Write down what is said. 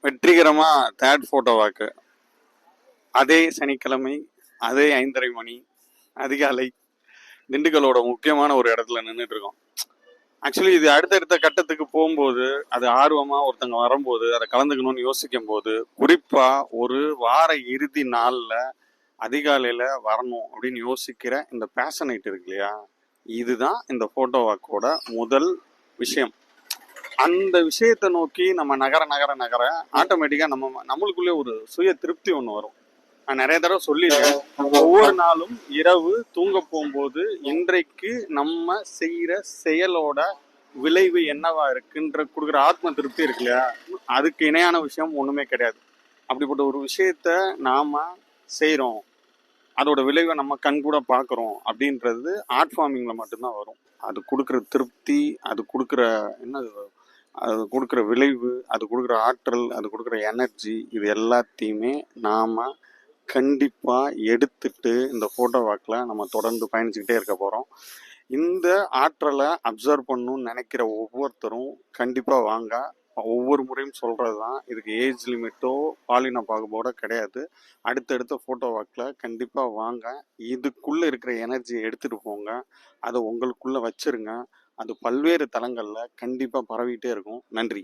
வெற்றிகரமா third photo வாக்கு அதே சனிக்கிழமை அதே 5:30 மணி அதிகாலை திண்டுக்கலோட முக்கியமான ஒரு இடத்துல நின்றுட்டு இருக்கோம். ஆக்சுவலி இது அடுத்தடுத்த கட்டத்துக்கு போகும்போது அது ஆர்வமா ஒருத்தங்க வரும்போது அதை கலந்துக்கணும்னு யோசிக்கும் போது குறிப்பா ஒரு வார இறுதி நாள்ல அதிகாலையில வரணும் அப்படின்னு யோசிக்கிற இந்த பேஷனைட் இருக்கு இல்லையா, இதுதான் இந்த போட்டோ வாக்கோட முதல் விஷயம். அந்த விஷயத்தை நோக்கி நம்ம நகர நகர நகர ஆட்டோமேட்டிக்கா நம்மளுக்குள்ளே ஒரு சுய திருப்தி ஒன்று வரும். நான் நிறைய தடவை சொல்லியிருக்கேன், ஒவ்வொரு நாளும் இரவு தூங்க போகும்போது இன்றைக்கு நம்ம செய்யற செயலோட விளைவு என்னவா இருக்குன்ற கொடுக்குற ஆத்ம திருப்தி இருக்கு இல்லையா, அதுக்கு இணையான விஷயம் ஒண்ணுமே கிடையாது. அப்படிப்பட்ட ஒரு விஷயத்த நாம செய்யறோம், அதோட விளைவை நம்ம கண் கூட பாக்குறோம் அப்படின்றது ஆர்ட் ஃபார்மிங்ல மட்டும்தான் வரும். அது கொடுக்குற திருப்தி, அது கொடுக்குற என்ன, அது கொடுக்குற விளைவு, அது கொடுக்குற ஆற்றல், அது கொடுக்குற எனர்ஜி, இது எல்லாத்தையுமே நாம கண்டிப்பா எடுத்துட்டு இந்த போட்டோ வாக்கில் நம்ம தொடர்ந்து பயணிச்சுக்கிட்டே இருக்க போறோம். இந்த ஆற்றலை அப்சர்வ் பண்ணணும்னு நினைக்கிற ஒவ்வொருத்தரும் கண்டிப்பா வாங்க. ஒவ்வொரு முறையும் சொல்றதுதான், இதுக்கு ஏஜ் லிமிட்டோ பாலின பாகுபாடோ கிடையாது. அடுத்தடுத்த போட்டோ வாக்கில் கண்டிப்பா வாங்க, இதுக்குள்ள இருக்கிற எனர்ஜியை எடுத்துட்டு போங்க, அதை உங்களுக்குள்ள வச்சிருங்க. அது பல்வேறு தளங்கள்ல கண்டிப்பா பரவிட்டே இருக்கும். நன்றி.